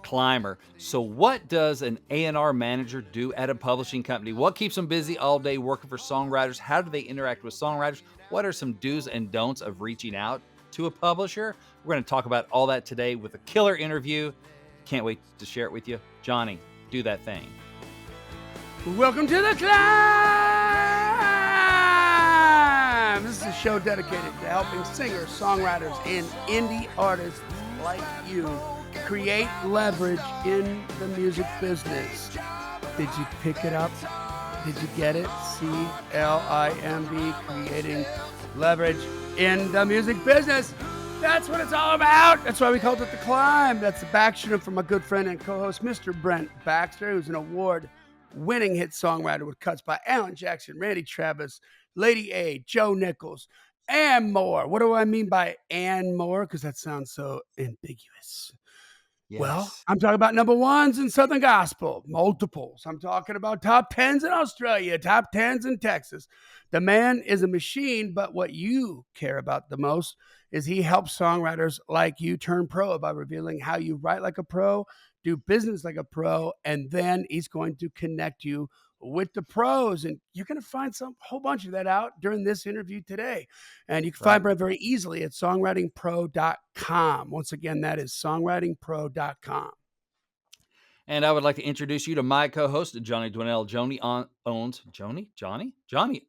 climber. So what does an A&R manager do at a publishing company? What keeps them busy all day working for songwriters? How do they interact with songwriters? What are some do's and don'ts of reaching out to a publisher? We're going to talk about all that today with a killer interview. Can't wait to share it with you. Johnny, do that thing. Welcome to the C.L.I.M.B. This is a show dedicated to helping singers, songwriters, and indie artists like you create leverage in the music business. Did you pick it up? Did you get it? C.L.I.M.B. creating leverage in the music business. That's what it's all about. That's why we called it the C.L.I.M.B. That's the backshooter from my good friend and co-host, Mr. Brent Baxter, who's an award-winning hit songwriter with cuts by Alan Jackson, Randy Travis, Lady A, Joe Nichols, and more. What do I mean by and more? Because that sounds so ambiguous. Yes. Well, I'm talking about number ones in Southern Gospel, multiples. I'm talking about top 10s in Australia, top 10s in Texas. The man is a machine, but what you care about the most is he helps songwriters like you turn pro by revealing how you write like a pro, do business like a pro, and then he's going to connect you with the pros. And you're going to find whole bunch of that out during this interview today. And you can find Brent very easily at songwritingpro.com. Once again, that is songwritingpro.com. And I would like to introduce you to my co-host, Johnny Dwinell. Johnny,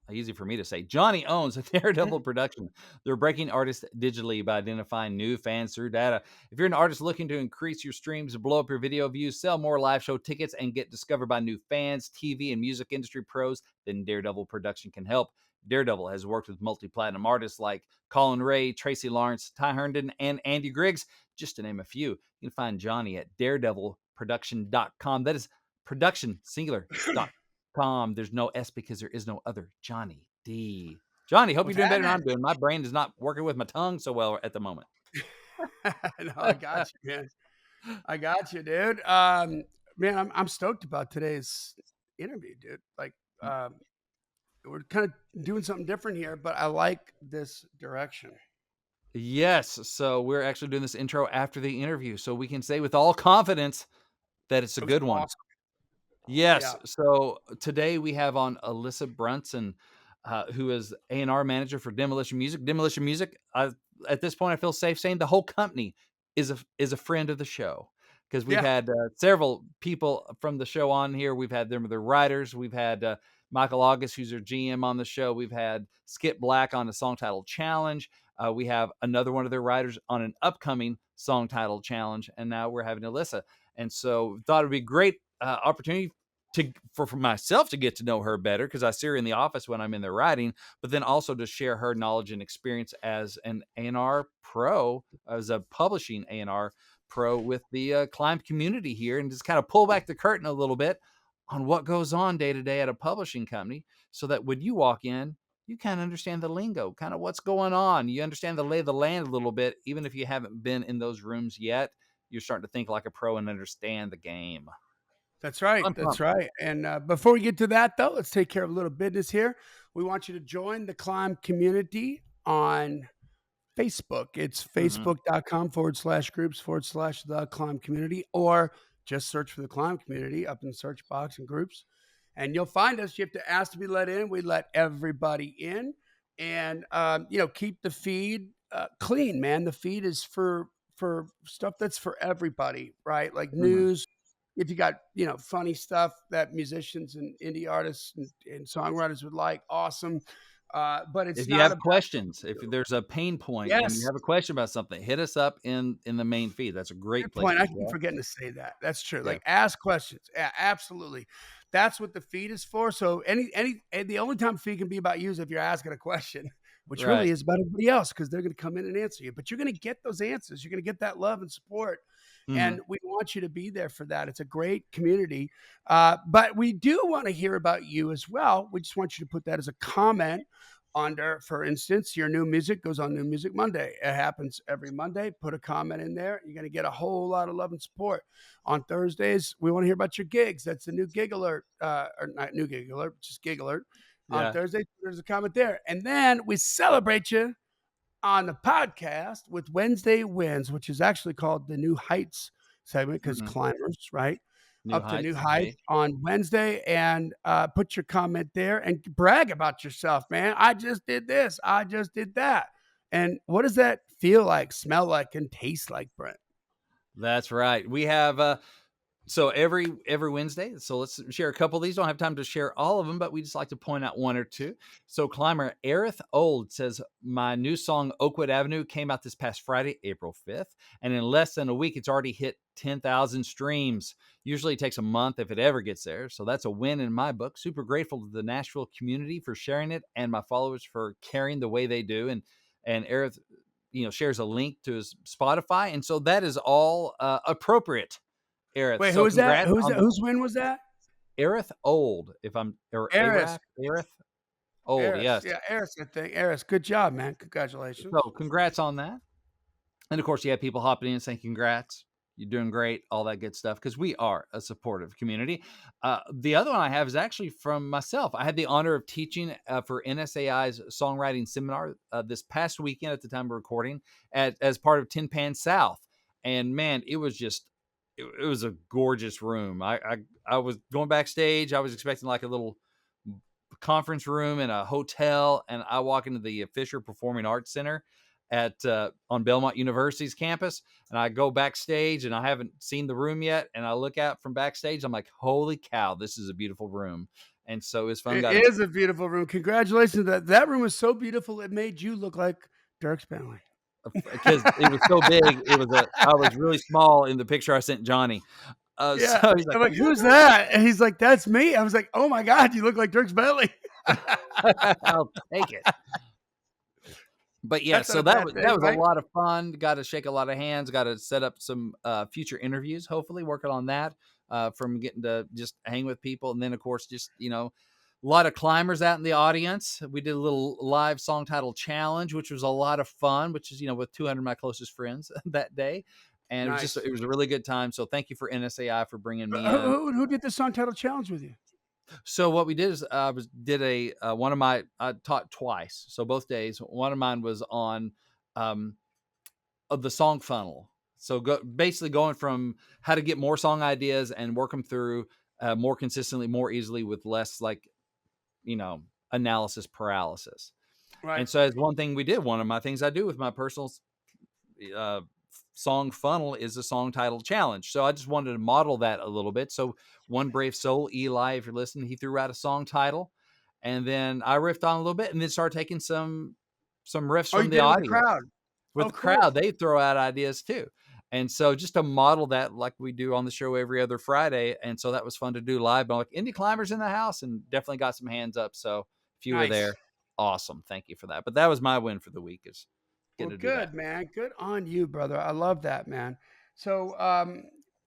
easy for me to say. Johnny owns Daredevil Production. They're breaking artists digitally by identifying new fans through data. If you're an artist looking to increase your streams, blow up your video views, sell more live show tickets, and get discovered by new fans, TV, and music industry pros, then Daredevil Production can help. Daredevil has worked with multi-platinum artists like Colin Ray, Tracy Lawrence, Ty Herndon, and Andy Griggs, just to name a few. You can find Johnny at daredevilproduction.com. That is production, singular.com. There's no S because there is no other Johnny D. Johnny, hope you're doing better than I'm doing. My brain is not working with my tongue so well at the moment. No, I got you, man. I got you, dude. Man, I'm stoked about today's interview, dude. Like, we're kind of doing something different here, but I like this direction. Yes. So we're actually doing this intro after the interview, so we can say with all confidence that it's a good one. Awesome. Yes. Yeah. So today we have on Alyssa Brunson, who is A&R manager for Demolition Music. Demolition Music, at this point, I feel safe saying the whole company is a friend of the show, because we've had several people from the show on here. We've had them, the writers. We've had Michael August, who's their GM, on the show. We've had Skip Black on the song title challenge. We have another one of their writers on an upcoming song title challenge. And now we're having Alyssa. And so thought it'd be a great opportunity for myself to get to know her better, because I see her in the office when I'm in there writing, but then also to share her knowledge and experience as an A&R pro, as a publishing A&R pro with the C.L.I.M.B community here, and just kind of pull back the curtain a little bit on what goes on day to day at a publishing company, so that when you walk in, you kind of understand the lingo, kind of what's going on. You understand the lay of the land a little bit, even if you haven't been in those rooms yet. You're starting to think like a pro and understand the game. That's right. That's right. And before we get to that, though, let's take care of a little business here. We want you to join the C.L.I.M.B community on Facebook. It's facebook.com/groups/the C.L.I.M B community, or just search for the C.L.I.M B community up in the search box and groups, and you'll find us. You have to ask to be let in. We let everybody in, and keep the feed clean, man. The feed is for stuff that's for everybody, right? Like news. If you got, funny stuff that musicians and indie artists and songwriters would like, awesome. But it's if you have questions, if there's a pain point and you have a question about something, hit us up in the main feed. That's a great place. I keep forgetting to say that. That's true. Yeah. Like, ask questions. Yeah, absolutely. That's what the feed is for. So the only time the feed can be about you is if you're asking a question, which really is about everybody else, because they're going to come in and answer you. But you're going to get those answers. You're going to get that love and support. And we want you to be there for that. It's a great community. But we do want to hear about you as well. We just want you to put that as a comment under, for instance, your new music goes on New Music Monday. It happens every Monday. Put a comment in there. You're going to get a whole lot of love and support. On Thursdays, we want to hear about your gigs. That's the new gig alert, or not new gig alert, just gig alert. On Thursday, there's a comment there. And then we celebrate you on the podcast with Wednesday Wins, which is actually called the New Heights segment because Mhm. climbers, right? New Up to new heights heights today. on Wednesday, and put your comment there and brag about yourself, man. I just did this. I just did that. And what does that feel like, smell like, and taste like, Brent? That's right. We have so every Wednesday. So let's share a couple of these. Don't have time to share all of them, but we just like to point out one or two. So climber Aerith Old says my new song Oakwood Avenue came out this past Friday, April 5th, and in less than a week it's already hit 10,000 streams. Usually it takes a month if it ever gets there. So that's a win in my book. Super grateful to the Nashville community for sharing it and my followers for caring the way they do. And Aerith, shares a link to his Spotify, and so that is all appropriate, Aerith. Wait, who So is that? congrats Who's on that? the Whose win was that? Aerith Old, if I'm or Eris. Araf, Aerith Old, Eris. yes. Yeah, Eris, I think. Eris, good job, man. So Congratulations. congrats on that. And of course, you have people hopping in saying congrats. You're doing great, all that good stuff, because we are a supportive community. The other one I have is actually from myself. I had the honor of teaching for NSAI's songwriting seminar this past weekend at the time of recording as part of Tin Pan South. And man, it was it was a gorgeous room. I was going backstage. I was expecting like a little conference room in a hotel, and I walk into the Fisher Performing Arts Center at on Belmont University's campus, and I go backstage, and I haven't seen the room yet, and I look out from backstage. I'm like, holy cow, this is a beautiful room. And so it's fun. It Got to is a beautiful room. Congratulations. That room was so beautiful, it made you look like Dirk Bentley. because it was so big. I was really small in the picture I sent Johnny. Yeah. So he's like, I'm like, "Who's "Who's that?" And he's like, "That's me." I was like, "Oh my god, you look like Dirk Bentley." that?" I'll take it. But yeah, That's not so a bad that thing, was a right? lot of fun. Got to shake a lot of hands. Got to set up some future interviews. Hopefully, working on that from getting to just hang with people, and then of course, just a lot of climbers out in the audience. We did a little live song title challenge, which was a lot of fun. Which is with 200 of my closest friends that day, and Nice. it was a really good time. So thank you for NSAI for bringing me Who in. who did the song title challenge with you? So what we did is did a one of my I taught twice, so both days. One of mine was on um, of the song funnel. So basically going from how to get more song ideas and work them through more consistently, more easily with less you know analysis paralysis. Right. And so as one thing we did, one of my things I do with my personal uh, song funnel is a song title challenge. So I just wanted to model that a little bit. So one brave soul, Eli, if you're listening, he threw out a song title, and then I riffed on a little bit, and then started taking some riffs Oh, you from the did it with the audience. crowd. With Oh, the crowd, cool. they throw out ideas too. And so just to model that like we do on the show every other Friday. And so that was fun to do live. But I'm like, indie climbers in the house, and definitely got some hands up. So if you were Nice. there, awesome. Thank you for that. But that was my win for the week, is Well, getting to do that. good, man. Good on you, brother. I love that, man. So,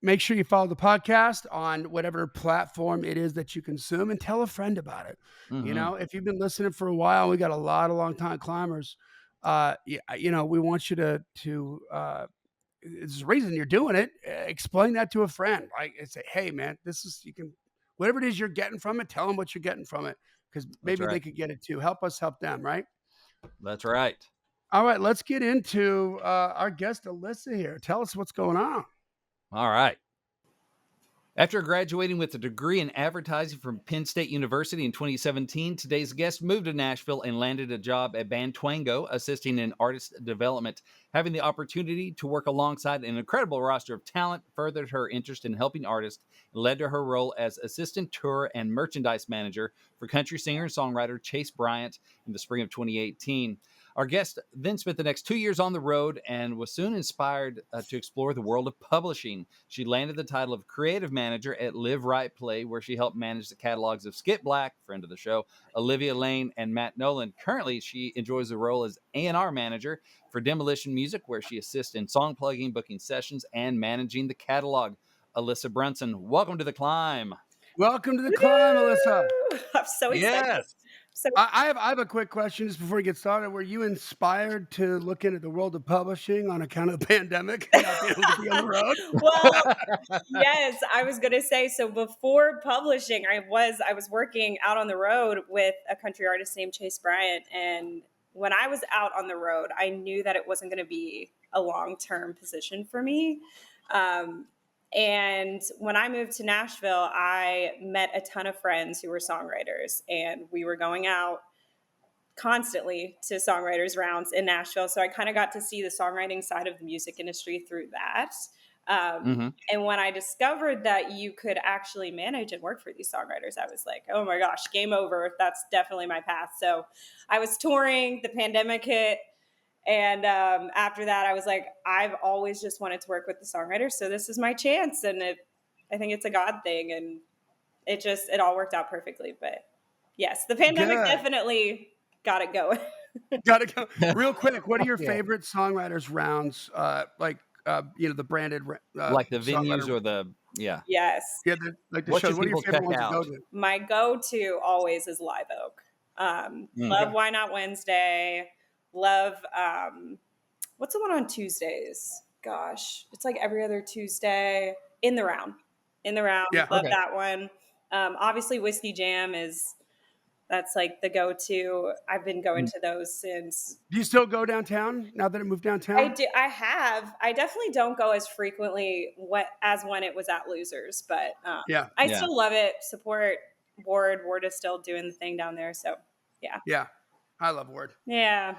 make sure you follow the podcast on whatever platform it is that you consume and tell a friend about it. Mm-hmm. If you've been listening for a while, we got a lot of long time climbers. We want you to there's a reason you're doing it. Explain that to a friend. Like, and say, hey, man, this is, you can, whatever it is you're getting from it, tell them what you're getting from it because That's maybe they right. could get it too. Help us help them, right? That's right. All right, let's get into our guest, Alyssa, here. Tell us what's going on. All right. After graduating with a degree in advertising from Penn State University in 2017, today's guest moved to Nashville and landed a job at Band Twango, assisting in artist development. Having the opportunity to work alongside an incredible roster of talent furthered her interest in helping artists and led to her role as assistant tour and merchandise manager for country singer and songwriter Chase Bryant in the spring of 2018. Our guest then spent the next 2 years on the road and was soon inspired to explore the world of publishing. She landed the title of creative manager at Live Right Play, where she helped manage the catalogs of Skip Black, friend of the show, Olivia Lane, and Matt Nolan. Currently, she enjoys the role as A&R manager for Demolition Music, where she assists in song plugging, booking sessions, and managing the catalog. Alyssa Brunson, welcome to The Climb. Welcome to the climb, Alyssa. Woo! I'm so excited. Yes. So I have a quick question just before we get started. Were you inspired to look into the world of publishing on account of the pandemic and not being able to be on the road? well, yes, I was gonna say so before publishing, I was working out on the road with a country artist named Chase Bryant. And when I was out on the road, I knew that it wasn't gonna be a long-term position for me. Um, And when I moved to Nashville, I met a ton of friends who were songwriters, and we were going out constantly to songwriters rounds in Nashville. So I kind of got to see the songwriting side of the music industry through that. Mm-hmm. And when I discovered that you could actually manage and work for these songwriters, I was like, oh my gosh, game over. That's definitely my path. So I was touring, the pandemic hit. And after that, I was like, I've always just wanted to work with the songwriters. So this is my chance. And I think it's a God thing. And it all worked out perfectly. But yes, the pandemic Good. definitely got it going. Gotta go. Real quick, what are your Yeah. favorite songwriters rounds? The branded Like the venues songwriter. or the Yes. Yeah, the What shows. should What are your people favorite check ones to go out? to? My go-to always is Live Oak. Mm. Love Okay. Why Not Wednesday. Love what's the one on Tuesdays? Gosh, it's like every other Tuesday. In the Round. In the Round. Yeah. Love Okay. that one. Obviously Whiskey Jam that's like the go-to. I've been going Mm. to those since Do you still go downtown now that it moved I downtown? do. I have. I definitely don't go as frequently as when it was at Losers, but Yeah. I Yeah. still love it. Support Ward. Ward is still doing the thing down there. So yeah, Yeah. I love Word. yeah,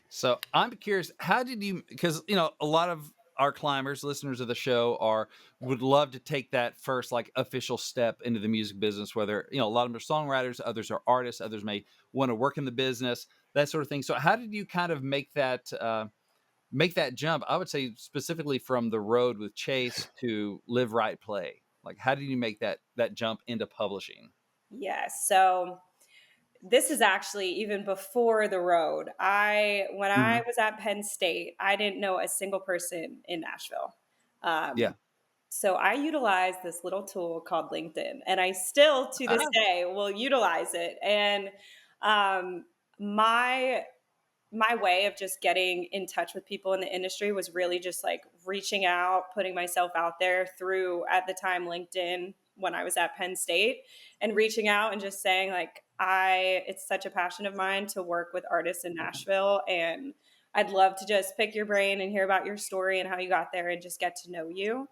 So I'm curious, how did you? Because a lot of our climbers, listeners of the show, would love to take that first like official step into the music business. Whether a lot of them are songwriters, others are artists, others may want to work in the business, that sort of thing. So how did you kind of make that jump? I would say specifically from the road with Chase to Live Right Play. Like, how did you make that jump into publishing? yes. So this is actually even before the road. When Hmm. I was at Penn State, I didn't know a single person in Nashville. Yeah. So I utilized this little tool called LinkedIn, and I still to this Ah. day will utilize it. And um, my my way of just getting in touch with people in the industry was really just like reaching out, putting myself out there through, at the time, LinkedIn when I was at Penn State, and reaching out and just saying like it's such a passion of mine to work with artists in Nashville, and I'd love to just pick your brain and hear about your story and how you got there and just get to know you.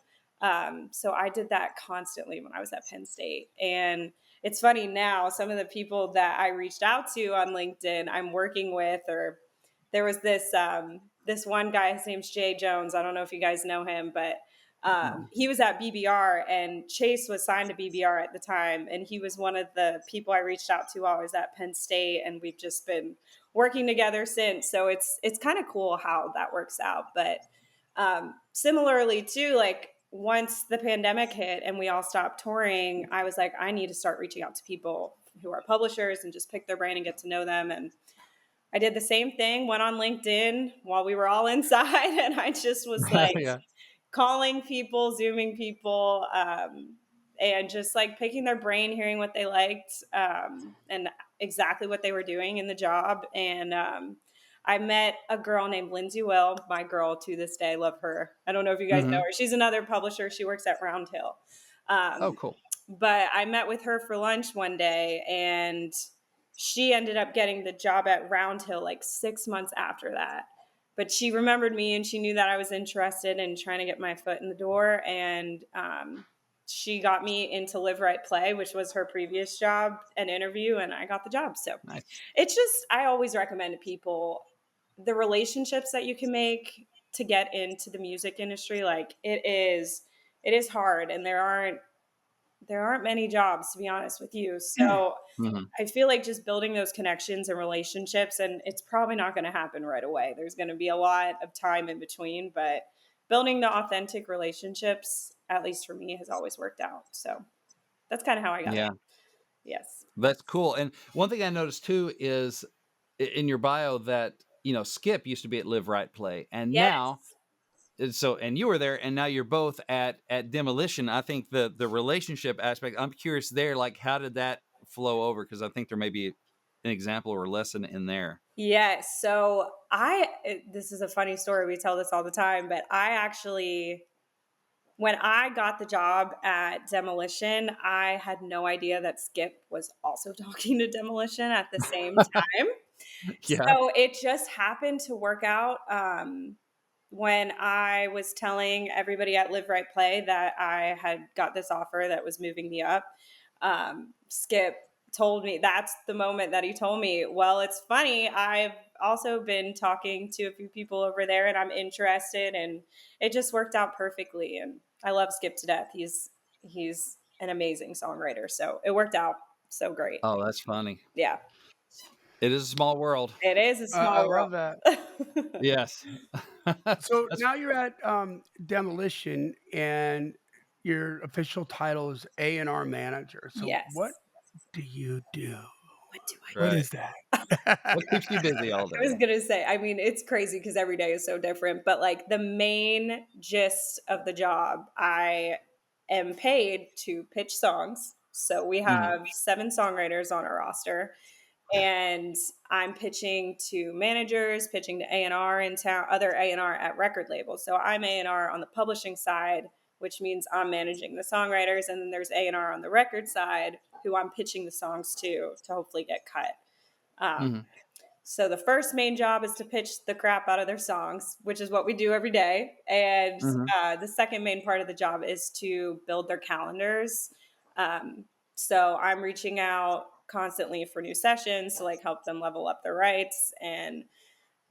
So I did that constantly when I was at Penn State. And it's funny now, some of the people that I reached out to on LinkedIn I'm working with, or there was this one guy, his name's Jay Jones. I don't know if you guys know him, but he was at BBR, and Chase was signed to BBR at the time, and he was one of the people I reached out to while I was at Penn State, and we've just been working together since. So it's kind of cool how that works out. But similarly too, like once the pandemic hit and we all stopped touring, I was like, I need to start reaching out to people who are publishers and just pick their brain and get to know them. And I did the same thing, went on LinkedIn while we were all inside, and I just was like Yeah. calling people, Zooming people, and just like picking their brain, hearing what they liked, and exactly what they were doing in the job. And I met a girl named Lindsay Will, my girl to this day, love her. I don't know if you guys know Hmm. her. She's another publisher. She works at Round Hill. Oh, Um, cool. but I met with her for lunch one day, and she ended up getting the job at Round Hill like 6 months after that. But she remembered me, and she knew that I was interested in trying to get my foot in the door. And she got me into Live Right Play, which was her previous job and interview, and I got the job. So Nice. it's just, I always recommend to people the relationships that you can make to get into the music industry. Like it is hard, and there aren't many jobs, to be honest with you. So Hmm. I feel like just building those connections and relationships, and it's probably not going to happen right away. There's going to be a lot of time in between, but building the authentic relationships, at least for me, has always worked out. So that's kind of how I got Yeah. there. Yes. That's cool. And one thing I noticed too is in your bio that, Skip used to be at Live Right Play. And now, Yes. and you were there, and now you're both at Demolition. I think the relationship aspect, I'm curious there, like how did that flow over? Because I think there may be an example or lesson in there. Yes. So this is a funny story. We tell this all the time, but I actually, when I got the job at Demolition, I had no idea that Skip was also talking to Demolition at the same time. Yeah. So it just happened to work out. when I was telling everybody at Live Right Play that I had got this offer that was moving me up, Skip told me, that's the moment that he told me, well, it's funny. I've also been talking to a few people over there and I'm interested, and it just worked out perfectly. And I love Skip to death. He's an amazing songwriter. So it worked out so great. Oh, that's funny. Yeah. It is a small world. It is a I small love world. that. Yes. So That's now you're at Demolition, and your official title is A&R manager. So what Yes. do you do? What do I What right. is that? What keeps you busy all I was day? gonna say, I mean, it's crazy because every day is so different, but like the main gist of the job, I am paid to pitch songs. So we Mhm. have 7 songwriters on our roster, and I'm pitching to managers, pitching to A&R in town, other A&R at record labels. So I'm A&R on the publishing side, which means I'm managing the songwriters, and then there's A&R on the record side who I'm pitching the songs to hopefully get cut. Um, Mhm. so the first main job is to pitch the crap out of their songs, which is what we do every day. And Mhm. the second main part of the job is to build their calendars. So I'm reaching out constantly for new sessions to like help them level up their rights and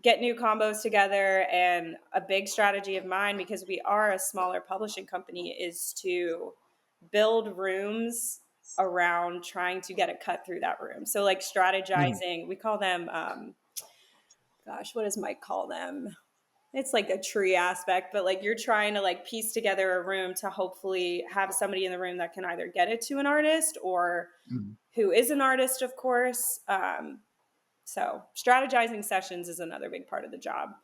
get new combos together. And a big strategy of mine, because we are a smaller publishing company, is to build rooms around trying to get a cut through that room. So like Mhm. strategizing, we call them gosh, what does Mike call them? It's like a tree aspect, but like you're trying to like piece together a room to hopefully have somebody in the room that can either get it to an artist or Mhm. who is an artist, of course. So strategizing sessions is another big part of the job.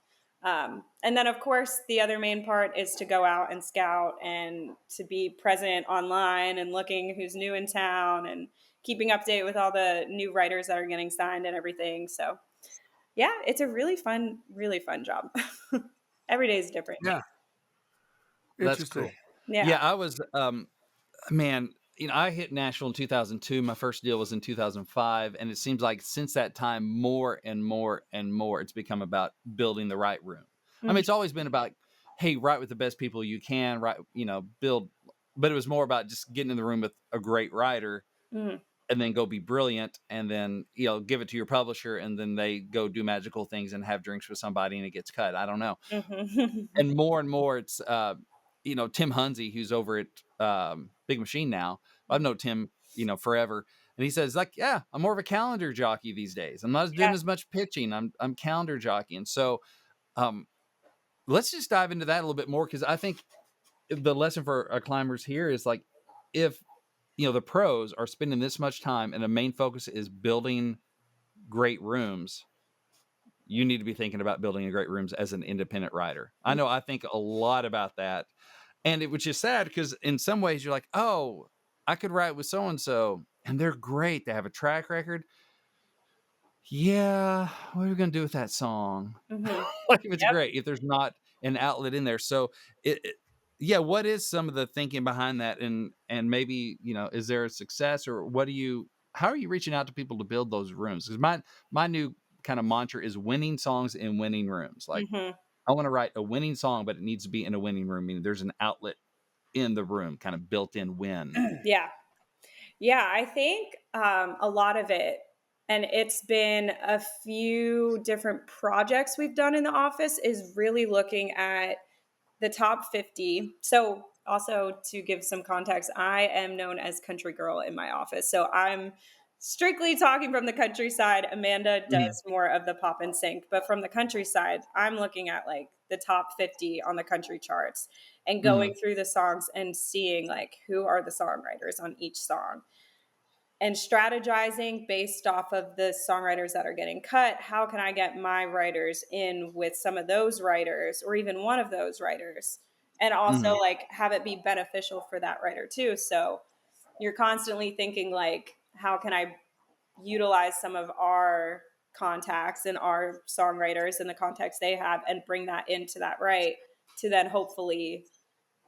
And then, of course, the other main part is to go out and scout and to be present online and looking who's new in town and keeping update with all the new writers that are getting signed and everything. So, yeah, it's a really fun job. Every day is different. Yeah, That's interesting. cool. Yeah. Yeah, I was man, I hit Nashville in 2002. My first deal was in 2005, and it seems like since that time, more and more and more, it's become about building the right room. I mean, Mhm. it's always been about, hey, write with the best people you can, write, build, but it was more about just getting in the room with a great writer Mhm. and then go be brilliant and then, give it to your publisher and then they go do magical things and have drinks with somebody and it gets cut. I don't know. Mhm. And more it's Tim Hunzy, who's over at Big Machine now. I've known Tim forever, and he says like, yeah, I'm more of a calendar jockey these days. I'm not doing Yeah. as much pitching. I'm calendar jockey. And so um let's just dive into that a little bit more, because I think the lesson for our climbers here is like, if the pros are spending this much time and the main focus is building great rooms, you need to be thinking about building a great rooms as an independent writer. I know I think a lot about that. And which is sad, because in some ways you're like, oh, I could write with so and so, and they're great. They have a track record. Yeah, what are we gonna do with that song? Mhm. Like, if it's Yep. great, if there's not an outlet in there. So yeah, what is some of the thinking behind that? And maybe, is there a success, or how are you reaching out to people to build those rooms? Because my new kind of mantra is winning songs in winning rooms. Like, Mhm. I want to write a winning song, but it needs to be in a winning room, meaning there's an outlet in the room, kind of built in win. Yeah. Yeah, I think a lot of it, and it's been a few different projects we've done in the office, is really looking at the top 50. So, also to give some context, I am known as country girl in my office. So, I'm strictly talking from the countryside. Amanda Mhm. does more of the pop and sync, but from the countryside, I'm looking at like the top 50 on the country charts and going Mhm. through the songs and seeing like who are the songwriters on each song and strategizing based off of the songwriters that are getting cut. How can I get my writers in with some of those writers or even one of those writers? And also Mhm. like have it be beneficial for that writer too. So you're constantly thinking like, how can I utilize some of our contacts and our songwriters and the contacts they have and bring that into that right to then hopefully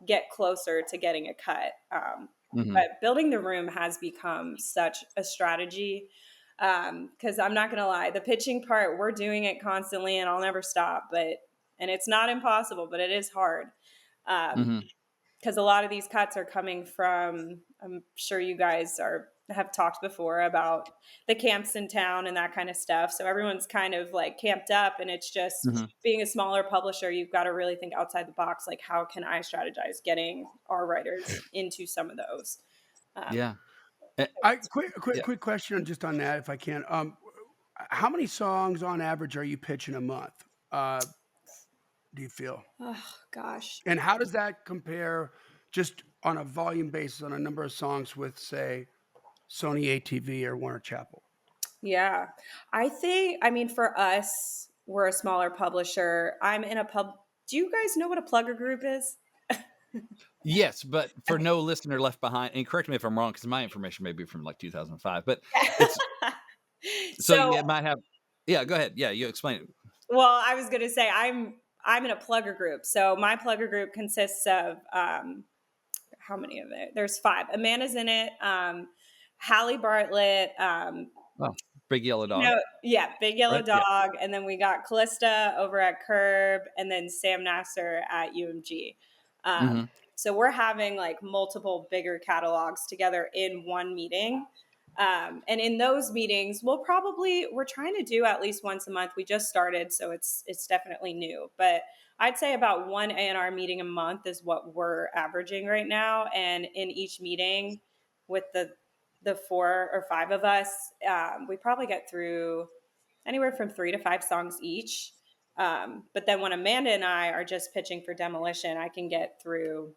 get closer to getting a cut. Mhm. But building the room has become such a strategy, because I'm not going to lie, the pitching part, we're doing it constantly and I'll never stop. But And it's not impossible, but it is hard. Because a lot of these cuts are coming from, I'm sure you guys have talked before about the camps in town and that kind of stuff. So everyone's kind of like camped up, and it's just being a smaller publisher, you've got to really think outside the box. Like, how can I strategize getting our writers into some of those? Yeah. Quick question just on that, if I can. How many songs on average are you pitching a month? Do you feel? Oh gosh. And how does that compare, just on a volume basis, on a number of songs with, say, Sony ATV or Warner Chappell? Yeah, I mean, for us, we're a smaller publisher. I'm in a Do you guys know what a plugger group is? Yes, but for no listener left behind, and correct me if I'm wrong, because my information may be from like 2005, but it's so So, you might have. Yeah, go ahead. Yeah, you explain it. well, I was going to say I'm in a plugger group. So my plugger group consists of how many of it? There's 5. Amanda's in it. Hallie Bartlett. Oh, Big Yellow Dog. No, yeah, Big Yellow Right? Yeah. Dog, and then we got Callista over at Curb, and then Sam Nasser at UMG. So we're having like multiple bigger catalogs together in one meeting. And in those meetings, we're trying to do at least once a month. We just started, so it's definitely new. But I'd say about one A&R meeting a month is what we're averaging right now. And in each meeting, with the 4 or 5 of us, we probably get through anywhere from 3 to 5 songs each. But then when Amanda and I are just pitching for Demolition, I can get through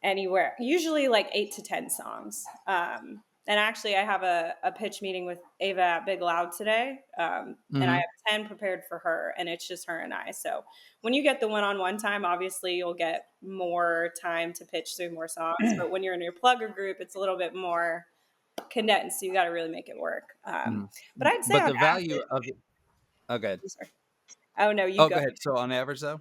anywhere, usually like 8 to 10 songs. And actually, I have a pitch meeting with Ava at Big Loud today, and I have 10 prepared for her, and it's just her and I. So when you get the one-on-one time, obviously you'll get more time to pitch through more songs. But when you're in your plugger group, it's a little bit more condensed, so you got to really make it work. But I'd say the value of it. Okay. Oh no, you go. Go ahead. So on average, though.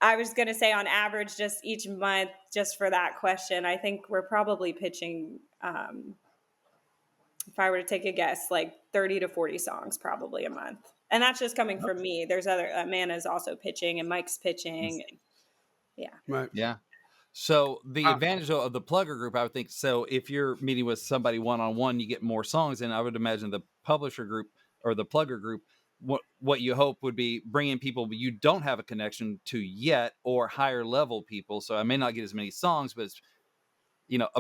I was going to say on average, just each month, just for that question, I think we're probably pitching, if I were to take a guess, like 30 to 40 songs probably a month. And that's just coming from me. There's Amanda's also pitching, and Mike's pitching. And, yeah. Right. Yeah. So the advantage of the plugger group, I would think, so if you're meeting with somebody one-on-one, you get more songs. And I would imagine the publisher group or the plugger group, what you hope would be bringing people you don't have a connection to yet, or higher level people. So I may not get as many songs, but it's,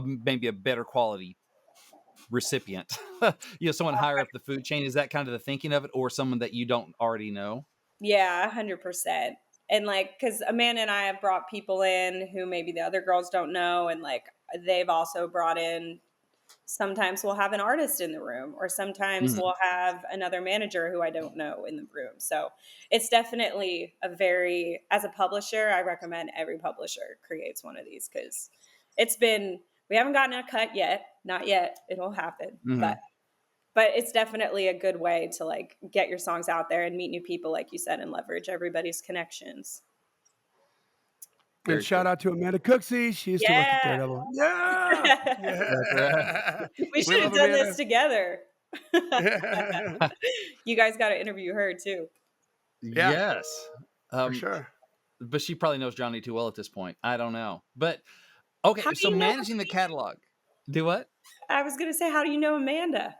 maybe a better quality recipient. Someone higher up the food chain. Is that kind of the thinking of it, or someone that you don't already know? Yeah, 100%. And like, because Amanda and I have brought people in who maybe the other girls don't know, and like they've also brought in, sometimes we'll have an artist in the room, or sometimes we'll have another manager who I don't know in the room. So it's definitely as a publisher, I recommend every publisher creates one of these, because we haven't gotten a cut yet, not yet, it'll happen, but it's definitely a good way to like get your songs out there and meet new people, like you said, and leverage everybody's connections. And shout out to Amanda Cooksey. She used to work at Daredevil. Yeah. We should have done this together. You guys got to interview her too. Yeah. Yes. For sure. But she probably knows Johnny too well at this point. I don't know. But okay, so managing the catalog. Do what? I was gonna say, how do you know Amanda?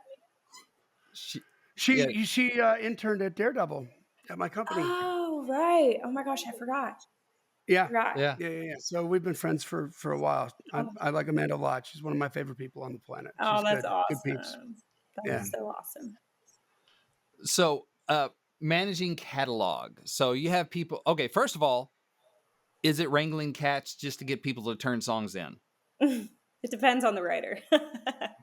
She interned at Daredevil at my company. Oh, right. Oh my gosh, I forgot. Yeah. So we've been friends for a while. I like Amanda a lot. She's one of my favorite people on the planet. Oh, She's that's good. awesome. Good peeps. That's so awesome. So managing catalog. So you have people. Okay, first of all, is it wrangling cats just to get people to turn songs in? It depends on the writer.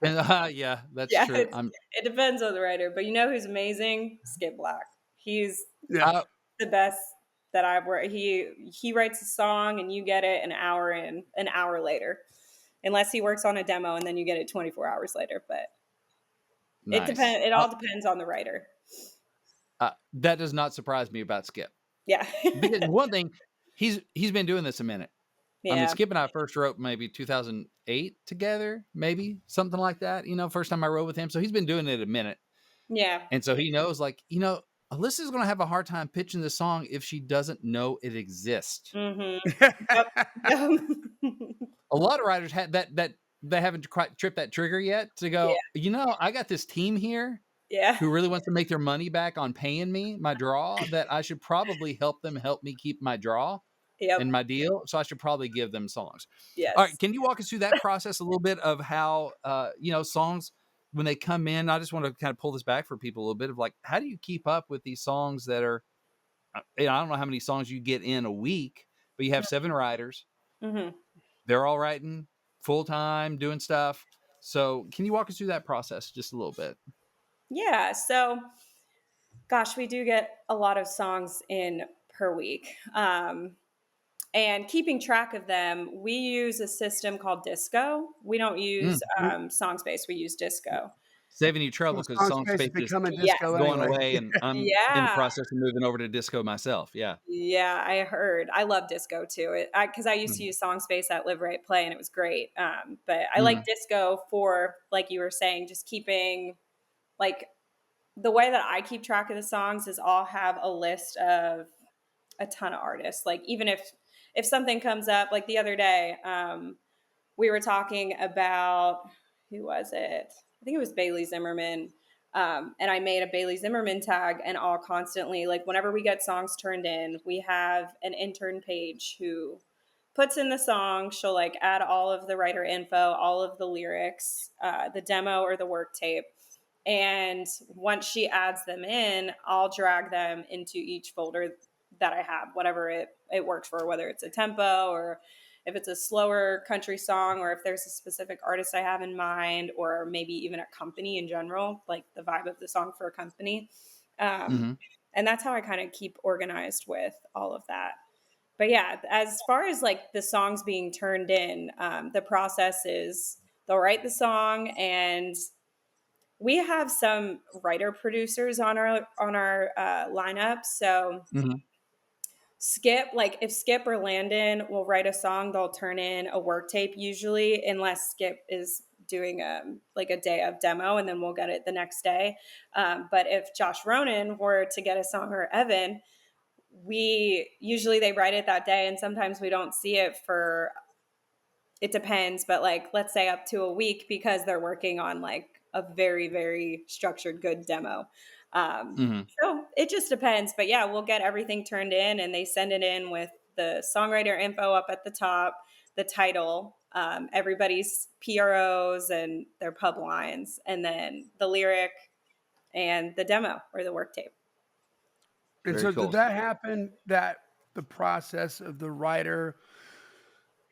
Yeah, that's true. It depends on the writer, but you know who's amazing? Skip Black. He's the best that I've worked. He writes a song and you get it an hour later, unless he works on a demo and then you get it 24 hours later. But nice. It depends. It all depends on the writer. That does not surprise me about Skip. Yeah, because one thing, he's been doing this a minute. Yeah. I mean, Skip and I first wrote maybe 2008 together, maybe something like that. First time I wrote with him. So he's been doing it a minute. Yeah. And so he knows, like, Alyssa's going to have a hard time pitching this song if she doesn't know it exists. Mhm. Yep. Yep. A lot of writers had that they haven't quite tripped that trigger yet to Yeah. go, I got this team here Yeah. who really wants to make their money back on paying me my draw, that I should probably help me keep my draw Yep. and my deal. So I should probably give them songs. All right. Yes. Can you walk us through that process a little bit of how, songs, when they come in? I just want to kind of pull this back for people a little bit of like, how do you keep up with these songs that are, I don't know how many songs you get in a week, but you have 7 writers. Mhm. They're all writing full time, doing stuff. So can you walk us through that process just a little bit? Yeah. So, gosh, we do get a lot of songs in per week. And keeping track of them, we use a system called Disco. We don't use Mm. Songspace, we use Disco. Saving you Well, trouble because song Song space is Space is becoming Yes. disco going anyway. away, and I'm in the Yeah. process of moving over to Disco myself. Yeah. Yeah, I heard. I love Disco too. Because I used to Mhm. use Songspace at Live Right Play, and it was great. But I like Mhm. Disco for, like you were saying, just keeping like the way that I keep track of the songs is I'll have a list of a ton of artists. Like even if something comes up, like the other day, we were talking about who was it? I think it was Bailey Zimmerman. And I made a Bailey Zimmerman tag, and I'll constantly, like, whenever we get songs turned in, we have an intern page who puts in the song. She'll like add all of the writer info, all of the lyrics, the demo or the work tape. And once she adds them in, I'll drag them into each folder that I have, whatever it works for, whether it's a tempo or if it's a slower country song, or if there's a specific artist I have in mind, or maybe even a company in general, like the vibe of the song for a company. Um, Mhm. and that's how I kind of keep organized with all of that. But yeah, as far as like the songs being turned in, the process is they'll write the song, and we have some writer producers on our lineup. So Mhm. Skip, like if Skip or Landon will write a song, they'll turn in a work tape usually, unless Skip is doing like a day of demo, and then we'll get it the next day. But if Josh Ronan were to get a song, or Evan, we usually they write it that day, and sometimes we don't see it for, it depends, but like let's say up to a week, because they're working on like a very, very structured good demo. Mhm. So it just depends. But yeah, we'll get everything turned in, and they send it in with the songwriter info up at the top, the title, everybody's PROs and their pub lines, and then the lyric and the demo or the work tape. And Very so did cool. that happen, that the process of the writer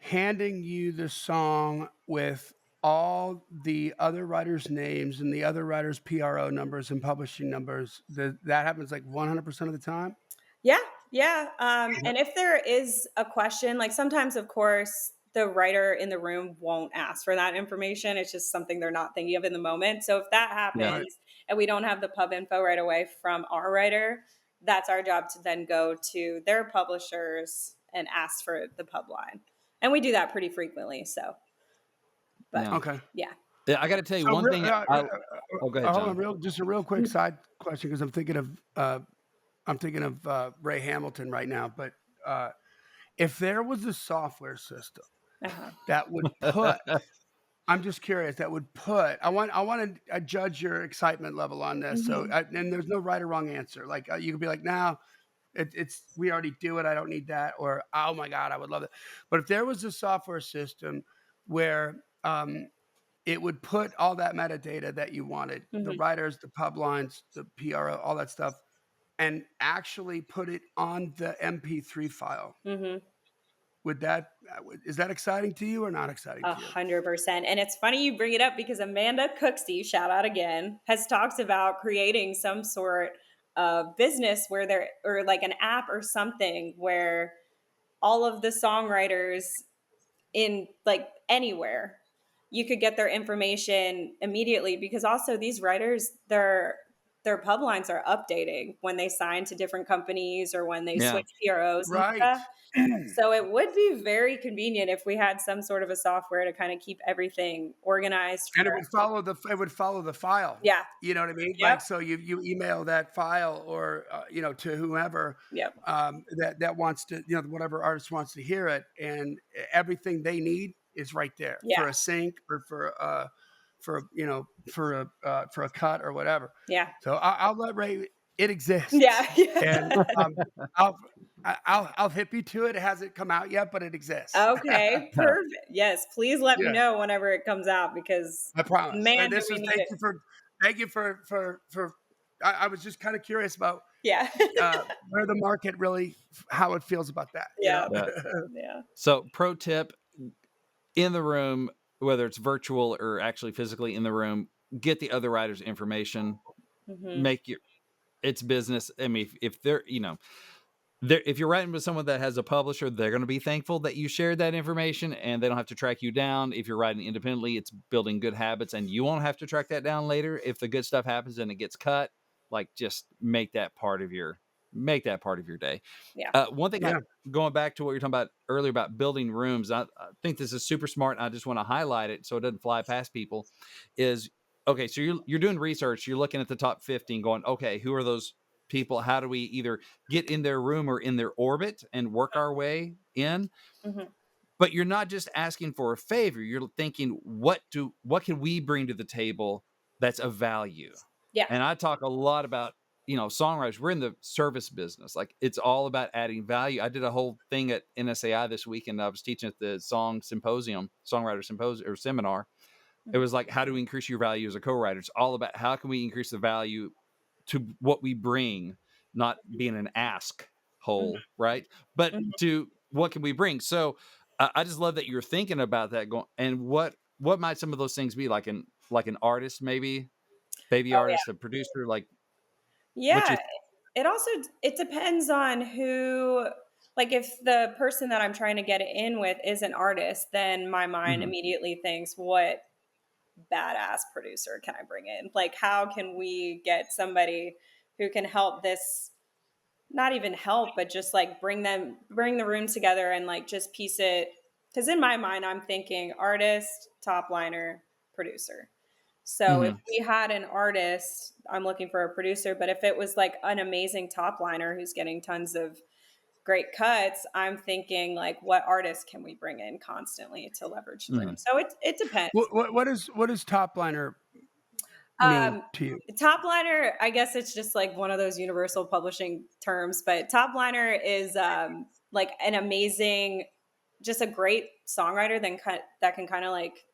handing you the song with all the other writers' names and the other writers' PRO numbers and publishing numbers, that happens like 100% of the time? Yeah, yeah. Okay. And if there is a question, like sometimes, of course, the writer in the room won't ask for that information. It's just something they're not thinking of in the moment. So if that Yeah. Right. happens and we don't have the pub info right away from our writer, that's our job to then go to their publishers and ask for the pub line. And we do that pretty frequently. So, but Yeah. Okay. yeah. Yeah, I gotta tell you So one real thing. Oh, go ahead, hold on, John. real just a real quick side question, because I'm thinking of Ray Hamilton right now. But if there was a software system Uh-huh. that would put, I'm just curious, that would put, I want to judge your excitement level on this. So Mhm. and there's no right or wrong answer. Like you could be like, no, it's we already do it. I don't need that. Or oh my god, I would love it. But if there was a software system where it would put all that metadata that you wanted, the Mhm. writers, the pub lines, the PRO, all that stuff, and actually put it on the MP3 file. Mhm. Would that is that exciting to you or not exciting to you? 100%. And it's funny you bring it up, because Amanda Cooksey, shout out again, has talked about creating some sort of business where there, or like an app or something, where all of the songwriters in like anywhere, you could get their information immediately. Because also these writers, they're their pub lines are updating when they sign to different companies or when they Yeah. switch PROs and Right. stuff. So it would be very convenient if we had some sort of a software to kind of keep everything organized And for. it would follow the file. Yeah. You know what I mean? Yep. Like, so you email that file or, to whomever, Yep. that wants to, whatever artist wants to hear it, and everything they need is right there Yeah. for a sync or for a cut or whatever. Yeah. So I'll let Ray. It exists, Yeah. Yeah. and I'll I'll hip you to it. It hasn't come out yet, but it exists. Okay. Perfect. Yes. Please let me Yeah. know whenever it comes out because I promise. man, And do this we was need it. thank you for I was just kind of curious about Yeah. where the market really how it feels about that, Yeah. Yeah. Yeah. So pro tip, in the room, whether it's virtual or actually physically in the room, get the other writer's information, Hmm. make your it's business. I mean, if they're, if you're writing with someone that has a publisher, they're going to be thankful that you shared that information and they don't have to track you down. If you're writing independently, it's building good habits and you won't have to track that down later. If the good stuff happens and it gets cut, like just make that part of your day. Yeah. One thing, Yeah. going back to what you're talking about earlier about building rooms, I think this is super smart. And I just want to highlight it so it doesn't fly past people. Is okay. So you're doing research. You're looking at the top 50 and going, okay, who are those people? How do we either get in their room or in their orbit and work our way in? Hmm. But you're not just asking for a favor. You're thinking, what can we bring to the table that's of value? Yeah. And I talk a lot about, songwriters. We're in the service business. Like it's all about adding value. I did a whole thing at NSAI this week, and I was teaching at the songwriter symposium or seminar. It was like, how do we increase your value as a co-writer? It's all about how can we increase the value to what we bring, not being an ask hole, right? But Hmm. to what can we bring? So I just love that you're thinking about that. Going and what might some of those things be? Like an artist, maybe baby Oh yeah. artist, a producer, like what Yeah. you. It also it depends on who, like if the person that I'm trying to get in with is an artist, then my mind Mhm. immediately thinks, what badass producer can I bring in? Like how can we get somebody who can help this, not even help, but just like bring the room together and like just piece it. Because in my mind, I'm thinking artist, top liner, producer. So if Mhm. we had an artist, I'm looking for a producer. But if it was like an amazing top liner who's getting tons of great cuts, I'm thinking like, what artist can we bring in constantly to leverage the room? Mhm. So it depends. What does top liner mean Um, to you? top liner, I guess it's just like one of those universal publishing terms, but top liner is like an amazing, just a great songwriter that can kind of like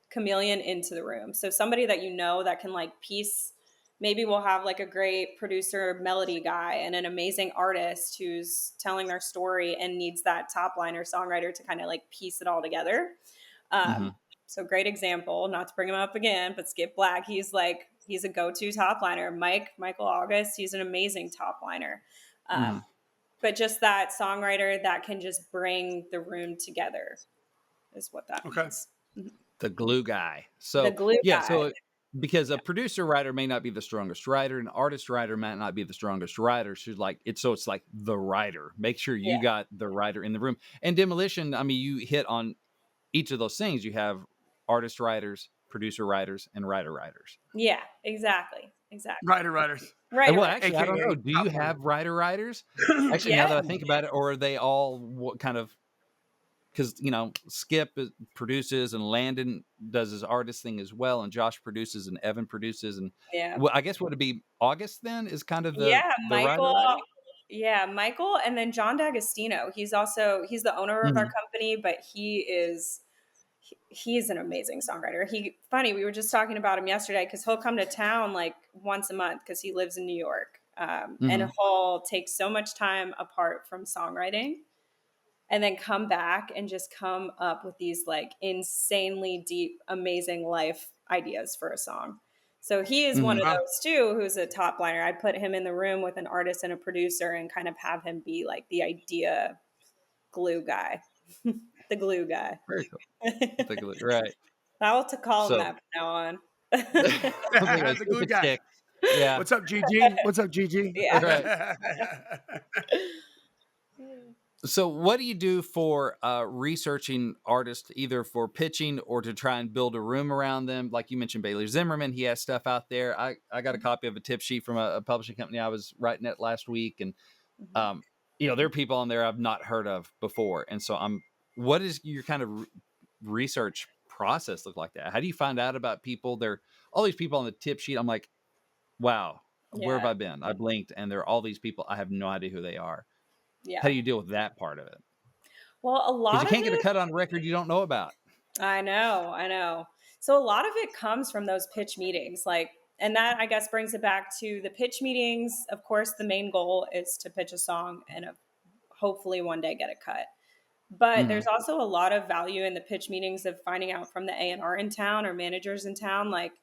chameleon into the room. So somebody that that can like piece. Maybe we'll have like a great producer melody guy and an amazing artist who's telling their story and needs that top liner songwriter to kind of like piece it all together. Um, Mhm. so great example, not to bring him up again, but Skip Black, he's a go-to top liner. Michael August, he's an amazing top liner. Mhm. But just that songwriter that can just bring the room together is what that Okay. means. Mhm. The glue guy. The So glue yeah, guy. so because a producer writer may not be the strongest writer, an artist writer might not be the strongest writer. So it's like the writer. Make sure Yeah. you got the writer in the room. And Demolition, I mean, you hit on each of those things. You have artist writers, producer writers, and writer writers. Yeah, exactly. Exactly. Writers, Right, And well, right. actually, I don't know. aka Do you top liner. have writer writers? Actually, now Yeah. that I think about it, or are they all what kind of? Because Skip produces and Landon does his artist thing as well, and Josh produces and Evan produces, and Yeah. well, I guess would it be August then is kind of Yeah, the writer Michael. writer. Yeah, Michael, and then John D'Agostino. He's the owner of our Mhm. company, but he's an amazing songwriter. We were just talking about him yesterday because he'll come to town like once a month because he lives in New York, and Mhm. he'll take so much time apart from songwriting and then come back and just come up with these like insanely deep, amazing life ideas for a song. So he is one Mhm. of Wow. those too, who's a top liner. I'd put him in the room with an artist and a producer and kind of have him be like the idea glue guy, the glue guy. Very cool. Take a look. Right. I'll to call him So that from now on. I'm thinking of The glue stupid guy. stick. Yeah. What's up, GG? What's up, GG? Yeah. Right. So what do you do for researching artists, either for pitching or to try and build a room around them? Like you mentioned, Bailey Zimmerman, he has stuff out there. I got a copy of a tip sheet from a publishing company I was writing at last week. And, Mhm. there are people on there I've not heard of before. And so what is your kind of research process look like that? How do you find out about people? There all these people on the tip sheet. I'm like, wow, where have Yeah. I been? I blinked and there are all these people. I have no idea who they are. How Yeah. do you deal with that part of it? Well, a Because you lot of can't get a it, cut on record you don't know about. I know, I know. So a lot of it comes from those pitch meetings, like, and that I guess brings it back to the pitch meetings. Of course, the main goal is to pitch a song and hopefully one day get a cut. But there's Mhm, also a lot of value in the pitch meetings of finding out from the A&R in town or managers in town, like,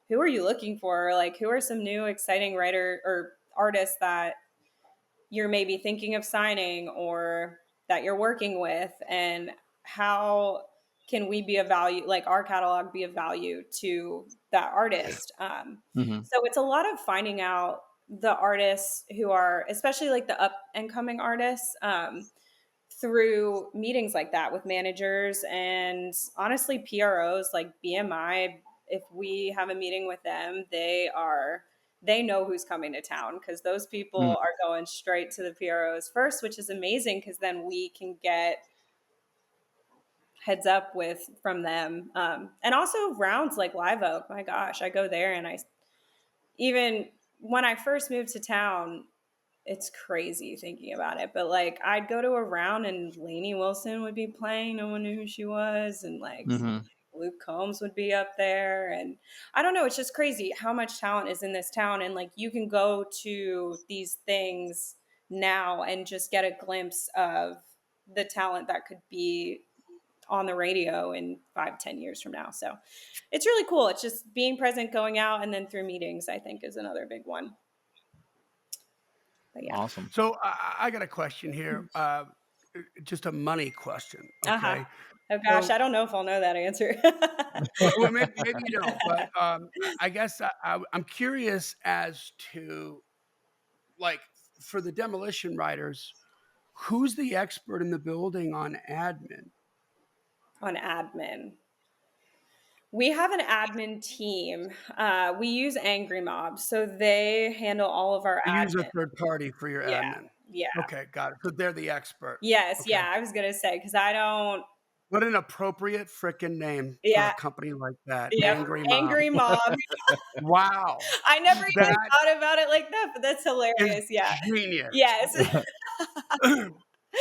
who are you looking for? Or, like, who are some new exciting writer or artists that you're maybe thinking of signing or that you're working with, and how can we be of value, like our catalog be of value to that artist. mhm, So it's a lot of finding out the artists who are, especially like the up and coming artists, through meetings like that with managers and honestly PROs like BMI. If we have a meeting with them, they know who's coming to town because those mm, people are going straight to the PROs first, which is amazing because then we can get heads up with from them. And also rounds like Live Oak. My gosh, I go there and I even when I first moved to town, it's crazy thinking about it. But like I'd go to a round and Lainey Wilson would be playing. No one knew who she was. And like mhm. Luke Combs would be up there. And I don't know, it's just crazy how much talent is in this town. And like you can go to these things now and just get a glimpse of the talent that could be on the radio in 5-10 years from now. So it's really cool. It's just being present, going out, and then through meetings, I think is another big one. But yeah. Awesome. So I got a question here, just a money question, Uh-huh. okay? Oh gosh, So, I don't know if I'll know that answer. well, maybe you don't, but I guess I'm curious as to like for the demolition writers, who's the expert in the building on admin? On admin. We have an admin team. We use Angry Mob, so they handle all of our You use a admin. third party for your Yeah, admin. yeah. Okay, got it. So they're the expert. Yes, Okay. yeah, I was gonna say, because I don't. What an appropriate freaking name for a Yeah, company like that. yep, Angry Mom. Angry Mob. Wow. I never even That thought about it like that, but that's is hilarious. Yeah. genius. Yes.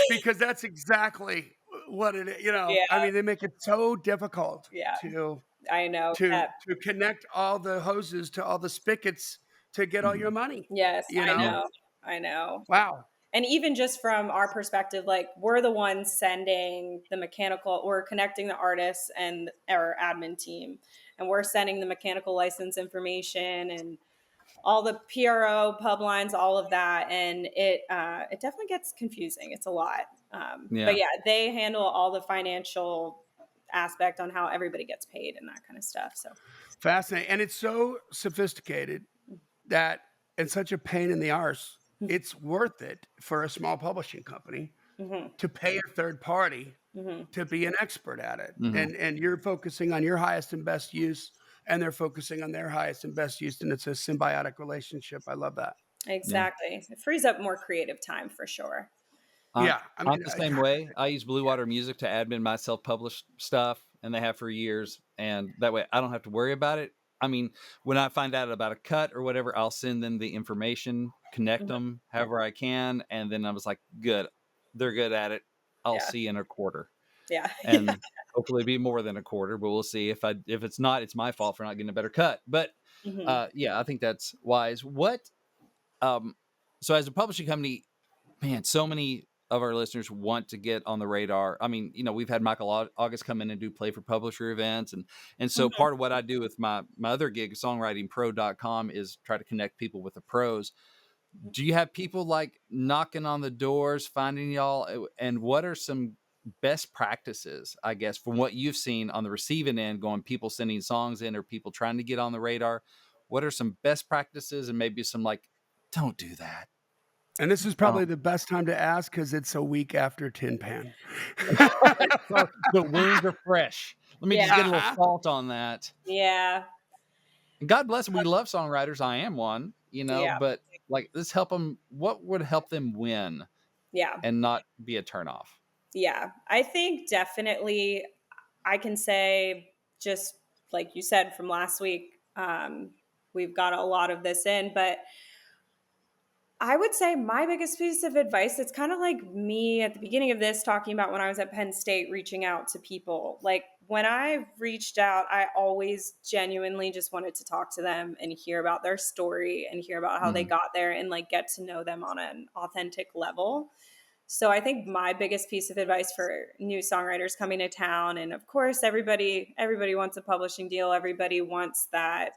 Because that's exactly what it is, I Yeah, mean, they make it so difficult yeah. to I know to that. to connect all the hoses to all the spigots to get all your Mhm. money, Yes, you I know? Yeah. know. I know. Wow. And even just from our perspective, like we're the ones sending the mechanical, we're connecting the artists and our admin team, and we're sending the mechanical license information and all the PRO pub lines, all of that, and it definitely gets confusing. It's a lot, but Yeah. yeah, they handle all the financial aspect on how everybody gets paid and that kind of stuff. So Fascinating, and it's so sophisticated that and such a pain in the arse, it's worth it for a small publishing company hmm to pay a third party hmm to be an expert at it. Mhm. And you're focusing on your highest and best use, and they're focusing on their highest and best use, and it's a symbiotic relationship. I love that. Yeah. exactly, it frees up more creative time for sure. I'm Yeah, I I'm mean, the same God, way. I use Blue yeah. Water Music to admin my self-published stuff, and they have for years, and that way I don't have to worry about it. I mean, when I find out about a cut or whatever, I'll send them the information, connect Mhm. them however I can, and then I was like, "Good. They're good at it. I'll Yeah, see in a quarter." yeah, yeah. And hopefully be more than a quarter, but we'll see. If it's not, it's my fault for not getting a better cut. But hmm yeah, I think that's wise. Um so as a publishing company, man, so many of our listeners want to get on the radar. I mean, we've had Michael August come in and do play for publisher events. And so hmm part of what I do with my other gig, songwritingpro.com, is try to connect people with the pros. Do you have people like knocking on the doors, finding y'all? And what are some best practices, I guess, from what you've seen on the receiving end, going people sending songs in or people trying to get on the radar? what are some best practices and maybe some like, don't do that. And this is Don't. probably the best time to ask because it's a week after Tin Pan. So the wounds are fresh. Let me just Yeah. get a little salt on that. Yeah. And God bless them. We love songwriters. I am one, Yeah. but like, let's help them. What would help them win Yeah. and not be a turnoff? Yeah. I think definitely I can say, just like you said from last week, we've got a lot of this in, but I would say my biggest piece of advice, it's kind of like me at the beginning of this talking about when I was at Penn State reaching out to people. Like when I reached out, I always genuinely just wanted to talk to them and hear about their story and hear about how they Mhm. got there and like get to know them on an authentic level. So I think my biggest piece of advice for new songwriters coming to town, and of course everybody wants a publishing deal, everybody wants that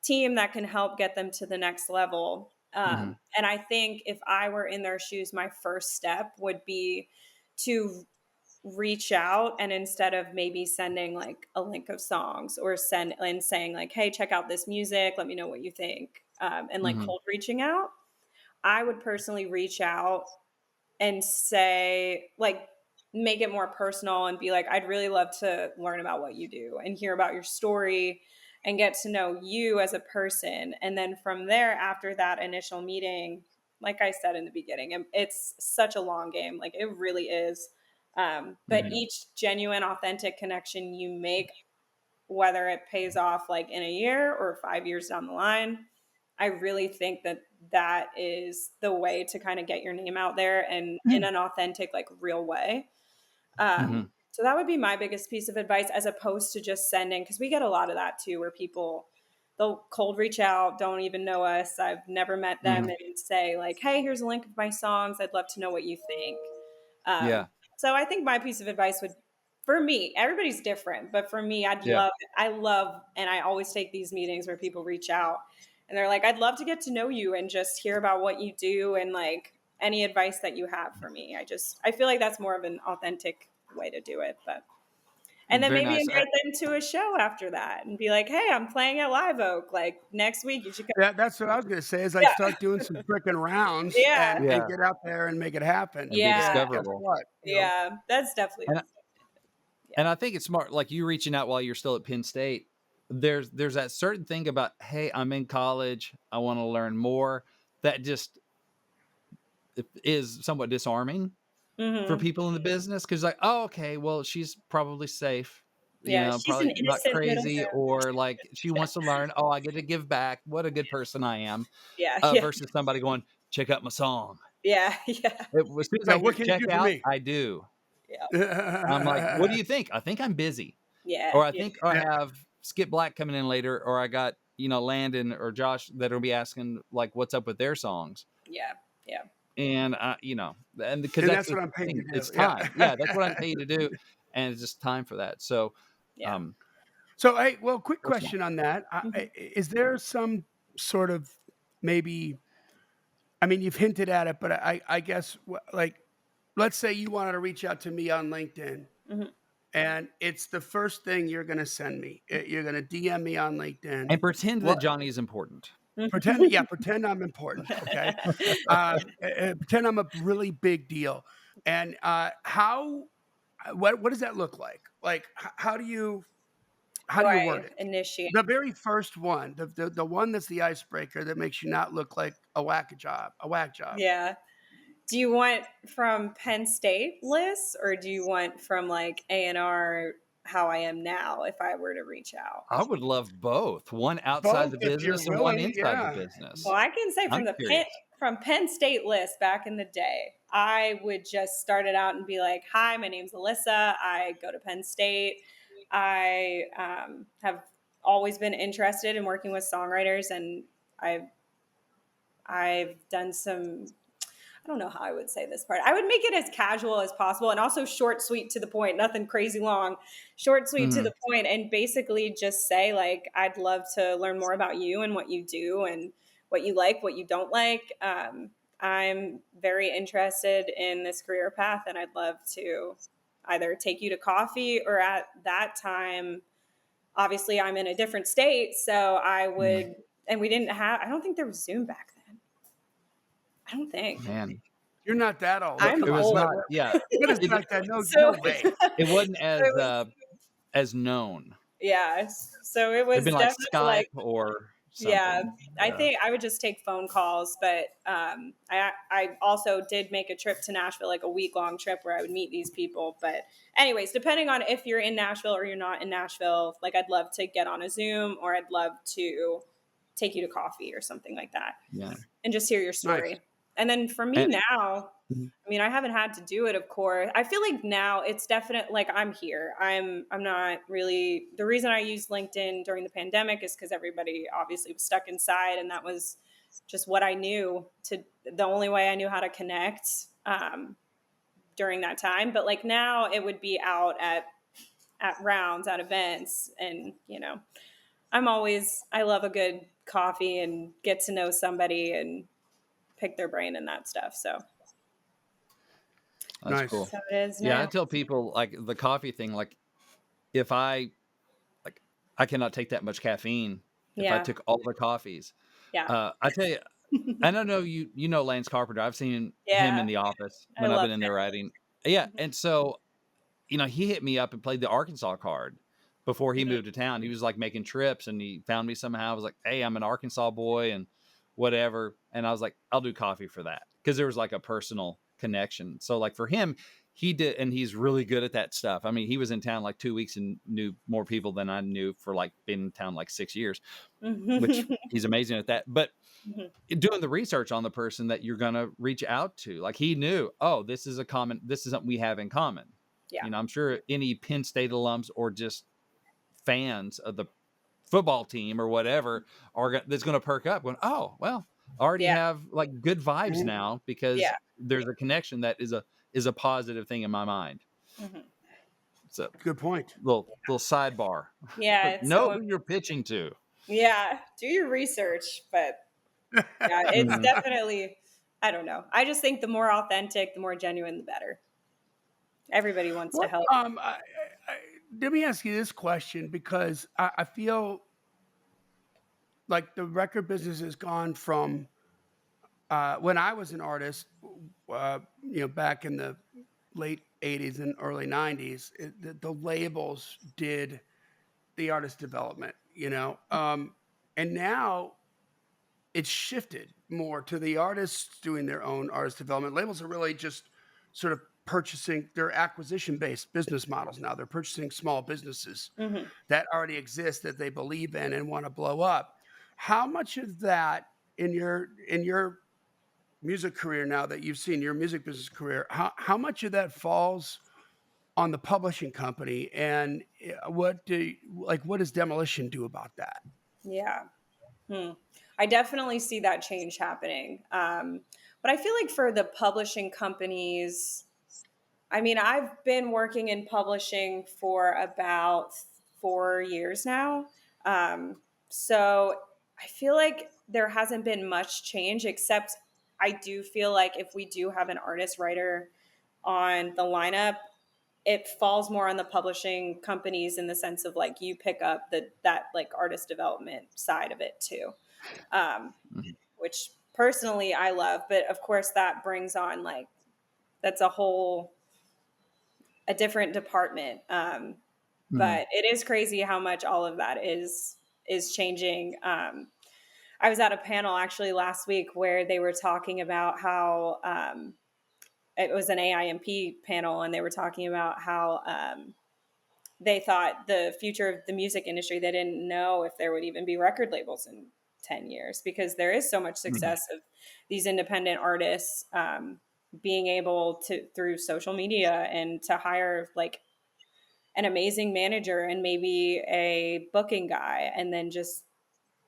team that can help get them to the next level. Mhm. And I think if I were in their shoes, my first step would be to reach out, and instead of maybe sending like a link of songs or send and saying like, hey, check out this music, let me know what you think, and like Mhm. cold reaching out, I would personally reach out and say like make it more personal and be like, I'd really love to learn about what you do and hear about your story and get to know you as a person. And then from there, after that initial meeting, like I said in the beginning, it's such a long game, like it really is. But Mhm. each genuine authentic connection you make, whether it pays off like in a year or 5 years down the line, I really think that that is the way to kind of get your name out there and in an authentic, like real way. Mhm. So that would be my biggest piece of advice, as opposed to just sending, because we get a lot of that too, where people, they'll cold reach out, don't even know us, I've never met them, Mhm. and say like, hey, here's a link of my songs, I'd love to know what you think. Yeah. So I think my piece of advice would, for me, everybody's different, but for me, Yeah. I love, and I always take these meetings where people reach out and they're like, I'd love to get to know you and just hear about what you do and like any advice that you have for me. I feel like that's more of an authentic way to do it. But, and then Very maybe nice. invite them to a show after that and be like, hey, I'm playing at Live Oak. Like next week, you should come. Yeah, that's what I was gonna say is like Yeah. start doing some freaking rounds Yeah. and Yeah. get out there and make it happen And be because Yeah. guess discoverable. what? Yeah. That's definitely, And yeah. I think it's smart, like you reaching out while you're still at Penn State. There's that certain thing about, hey, I'm in college, I want to learn more. That just is somewhat disarming for Hmm. people in the business because, like, oh, okay, well, she's probably safe, Yeah. She's an probably not innocent little crazy, girl. or like she wants to learn. Oh, I get to give back. What a good person I am. Yeah. Yeah. Versus somebody going, check out my song. Yeah. Yeah. As soon as Yeah, I what hit can you check do for out, me? I do. Yeah. I'm like, what do you think? I think I'm busy. Yeah. Or I Yeah. think I Yeah, have Skip Black coming in later, or I got, Landon or Josh that'll be asking like what's up with their songs. Yeah. Yeah. And and because and that's that's the what I'm paid to thing, do. it's Yeah. time. Yeah, that's what I'm paid to do. And it's just time for that. So Yeah. um So, hey, well, quick personal. question on that. Mhm. Is there some sort of maybe, I mean, you've hinted at it, but I guess, like, let's say you wanted to reach out to me on LinkedIn, Mhm. and it's the first thing you're going to send me. You're going to DM me on LinkedIn. And pretend that What? Johnny is important. Pretend, yeah, pretend I'm important. Okay. Pretend I'm a really big deal. And what does that look like? Like, how How do do you I word it? initiate? The very first one, the one that's the icebreaker that makes you not look like a whack job. Yeah. Do you want from Penn State lists, or do you want from like A&R how I am now if I were to reach out? I would love both. One outside Both the if you're business and one willing, inside the yeah. Well, business. I can say I'm curious. From Penn State list back in the day, I would just start it out and be like, "Hi, my name's Alyssa. I go to Penn State. I have always been interested in working with songwriters, and I've done some." I don't know how I would say this part. I would make it as casual as possible and also short, sweet, to the point, nothing crazy long, short, sweet, to the Mhm. point, and basically just say, like, I'd love to learn more about you and what you do and what you like, what you don't like. I'm very interested in this career path, and I'd love to either take you to coffee, or at that time, obviously I'm in a different state, so I Mhm. would and we didn't have. I don't think there was Zoom back then. I don't think. Man, You're not that old. I'm it Come on. was old. not. Yeah, What is it, back then? No, So no way. it wasn't it was, as known. yeah. So it It'd was been like definitely like, Skype or yeah, something. I Yeah. think I would just take phone calls, but I also did make a trip to Nashville, like a week-long trip where I would meet these people. But anyways, depending on if you're in Nashville or you're not in Nashville, like I'd love to get on a Zoom, or I'd love to take you to coffee or something like that Yeah. and just hear your Nice. story. And then for me And now, I mean, I haven't had to do it, of course. I feel like now it's definite. Like I'm here. I'm not really. The reason I used LinkedIn during the pandemic is because everybody obviously was stuck inside, and that was just what I knew. The only way I knew how to connect during that time. But like now, it would be out at rounds, at events, and I love a good coffee and get to know somebody and pick their brain and that stuff. So that's Nice. cool. that's how it is Yeah, I now. tell people like the coffee thing. Like if I cannot take that much caffeine. If I Yeah. took all the coffees, Yeah. I tell you, I don't know you know Lance Carpenter. I've seen him in Yeah. the office I when I've love been in there writing. it. Yeah, Mhm. and so he hit me up and played the Arkansas card before he Mhm. moved to town. He was like making trips and he found me somehow. I was like, hey, I'm an Arkansas boy and whatever. And I was like, I'll do coffee for that. Because there was like a personal connection. So like for him, he did, and he's really good at that stuff. I mean, he was in town like 2 weeks and knew more people than I knew for like being in town like 6 years, which Mhm. he's amazing at that. But Mhm. doing the research on the person that you're going to reach out to, like he knew, oh, this is something we have in common. Yeah. I'm sure any Penn State alums or just fans of the football team or whatever that's going to perk up going, oh, well, I already Yeah. have like good vibes Mhm. now because Yeah. there's a connection that is a positive thing in my mind. Mhm. It's a Good point. little sidebar. Yeah. It's Know so, who you're pitching to. yeah. Do your research, but yeah, it's Mhm. definitely, I don't know. I just think the more authentic, the more genuine, the better. Everybody wants to What? help. Let me ask you this question because I feel like the record business has gone from when I was an artist, back in the late '80s and early '90s, the labels did the artist development, and now it's shifted more to the artists doing their own artist development. Labels are really just sort of purchasing their acquisition based business models now. They're purchasing small businesses Hmm. that already exist that they believe in and want to blow up. How much of that in your music career now that you've seen your music business career, how much of that falls on the publishing company and what does Demolition do about that? Yeah. Hmm. I definitely see that change happening. But I feel like for the publishing companies, I mean, I've been working in publishing for about 4 years now. So I feel like there hasn't been much change, except I do feel like if we do have an artist writer on the lineup, it falls more on the publishing companies in the sense of like you pick up that like artist development side of it too, um, Mhm. which personally I love. But of course, that brings on like that's a different department. Mhm. But it is crazy how much all of that is changing. I was at a panel actually last week where they were talking about how it was an AIMP panel, and they were talking about how they thought the future of the music industry, they didn't know if there would even be record labels in 10 years because there is so much Mhm. success of these independent artists being able to through social media and to hire like an amazing manager and maybe a booking guy and then just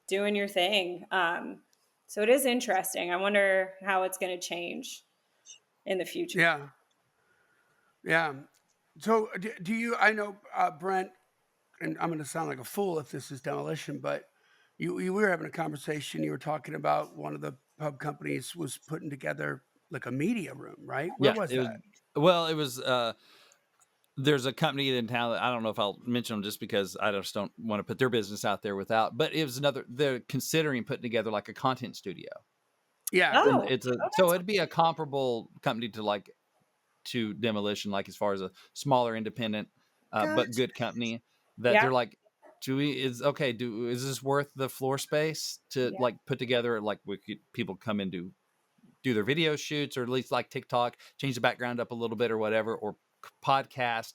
doing your thing. So it is interesting. I wonder how it's going to change in the future. Yeah, yeah. So do you? I know Brent, and I'm going to sound like a fool if this is Demolition, but you were having a conversation. You were talking about one of the pub companies was putting together like a media room, right? Where Yeah, was it was that? well, it was there's a company in town that I don't know if I'll mention them just because I just don't want to put their business out there without. But it was they're considering putting together like a content studio, Yeah. and Oh, it's oh, so that's it'd be a comparable company to Demolition, like as far as a smaller independent, but Gotcha. good company that yeah, they're like, is this worth the floor space to yeah, like put together, like people come in to do their video shoots, or at least like TikTok, change the background up a little bit or whatever, or podcast,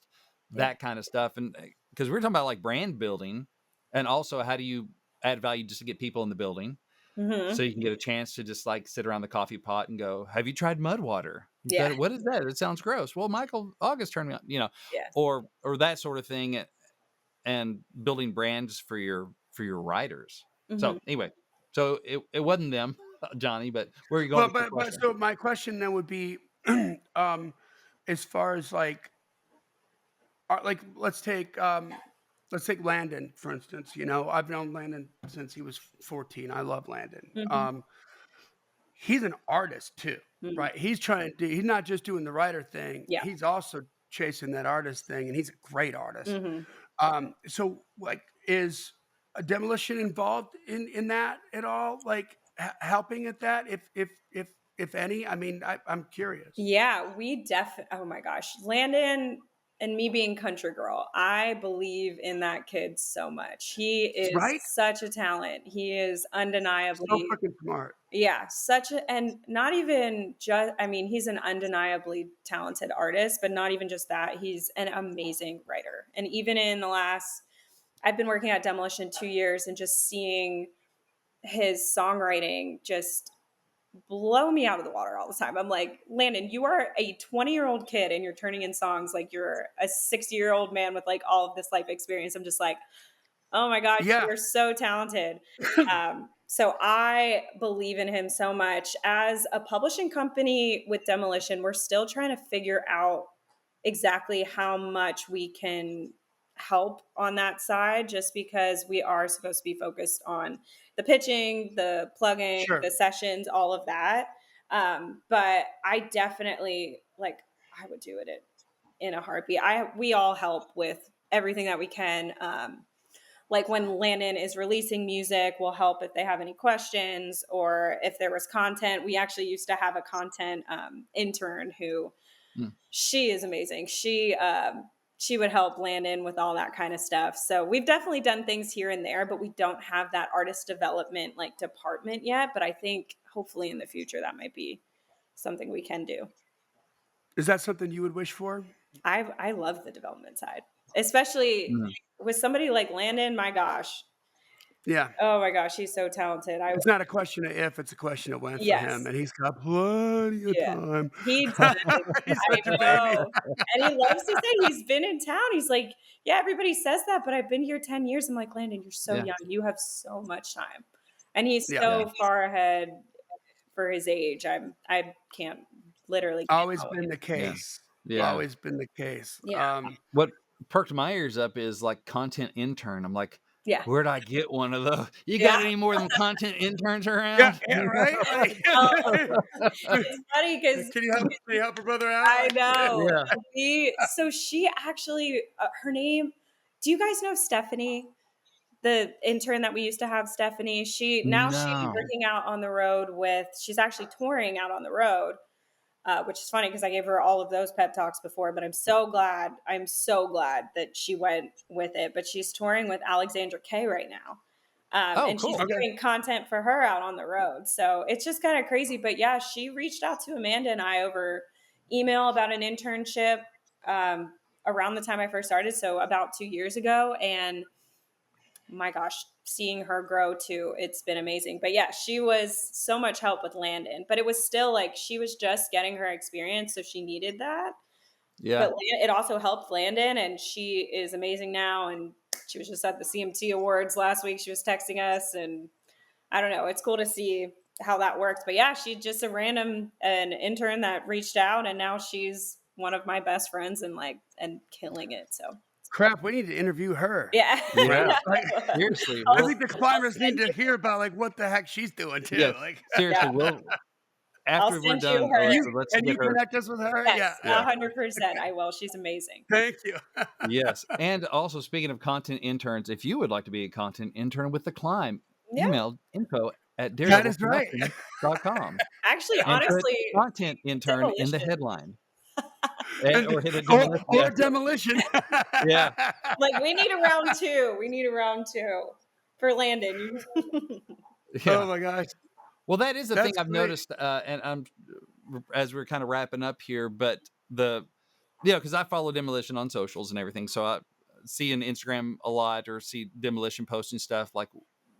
yeah. that kind of stuff. And because we're talking about like brand building, and also how do you add value just to get people in the building Hmm. so you can get a chance to just like sit around the coffee pot and go, have you tried mud water? Yeah, What is that? It sounds gross. Well, Michael August turned me on, yes. or that sort of thing, and building brands for your writers. Hmm. So anyway, so it wasn't them, Johnny, but where are you going But with your but question? so my question then would be, as far as like let's take Landon for instance. You know, I've known Landon since he was 14. I love Landon. Hmm. He's an artist too, Hmm. right? He's not just doing the writer thing. Yeah. He's also chasing that artist thing, and he's a great artist. Hmm. So like, is a Demolition involved in that at all? Like helping at that, if any? I mean, I'm curious. Yeah, we definitely, oh my gosh, Landon and me being country girl, I believe in that kid so much. He is Right? such a talent. He is So undeniably, freaking smart. yeah, and not even just, I mean, he's an undeniably talented artist, but not even just that. He's an amazing writer. And even in the last, I've been working at Demolition 2 years, and just seeing his songwriting just blow me out of the water all the time. I'm like, Landon, you are a 20-year-old kid and you're turning in songs like you're a 60-year-old man with like all of this life experience. I'm just like, oh my gosh, Yeah. you're so talented. So I believe in him so much. As a publishing company with Demolition, we're still trying to figure out exactly how much we can help on that side, just because we are supposed to be focused on the pitching, the plugging, Sure. the sessions, all of that. But I definitely, like, I would do it in a heartbeat. We all help with everything that we can. Like when Landon is releasing music, we'll help if they have any questions, or if there was content. We actually used to have a content intern who, Hmm. she is amazing. She would help Landon with all that kind of stuff. So we've definitely done things here and there, but we don't have that artist development like department yet. But I think hopefully in the future that might be something we can do. Is that something you would wish for? I love the development side, especially Mm. with somebody like Landon. My gosh, Yeah. oh my gosh, he's so talented. It's not a question of if, it's a question of when for him, Yes, and he's got plenty of yeah, time. he does. He's I such a baby. know, and he loves to say he's been in town. He's like, yeah, everybody says that, but I've been here 10 years. I'm like, Landon, you're so Yeah. young. You have so much time, and he's Yeah. so far ahead for his age. I can't literally can't Always tell been you. the case. Yeah. Always been the case. Yeah, What perked my ears up is like content intern. I'm like, yeah, where'd I get one of those? You got yeah. any more than content interns Yeah, around? yeah, right? Like, It's funny because can you help a brother out? I Like, know. Yeah. So she actually, her name, do you guys know Stephanie? The intern that we used to have, Stephanie. She's No. working out on the road she's actually touring out on the road, which is funny because I gave her all of those pep talks before, but I'm so glad that she went with it. But she's touring with Alexandra Kay right now. Oh, And she's cool. Okay. doing content for her out on the road. So it's just kind of crazy. But yeah, she reached out to Amanda and I over email about an internship around the time I first started. So about 2 years ago. And my gosh, seeing her grow too, it's been amazing. But yeah, she was so much help with Landon, but it was still like she was just getting her experience. So she needed that. Yeah. But it also helped Landon, and she is amazing now. And she was just at the CMT Awards last week. She was texting us, and I don't know. It's cool to see how that works. But yeah, she's just an intern that reached out, and now she's one of my best friends and killing it. So Crap, we need to interview her. yeah, Yeah. Like, Seriously. I think the climbers need to hear about like what the heck she's doing too. Yes. Like, Seriously, yeah. I'll after we're send you done, her. Alyssa, let's Can get you her. connect us with her? Yes, Yeah. Yeah. 100%. I will. She's amazing. Thank you. Yes. And also, speaking of content interns, if you would like to be a content intern with the Climb, Yeah. email info@daredevilproduction.com That is right. Actually, and put honestly, content intern in the demolition. headline. And, Or hit a demolition. or demolition. Yeah. Like, we need a round 2. We need a round 2 for Landon. Yeah. Oh my gosh. Well, that is the thing That's I've great. noticed, and I'm as we're kind of wrapping up here, but because I follow Demolition on socials and everything, so I see an Instagram a lot or see Demolition posting stuff like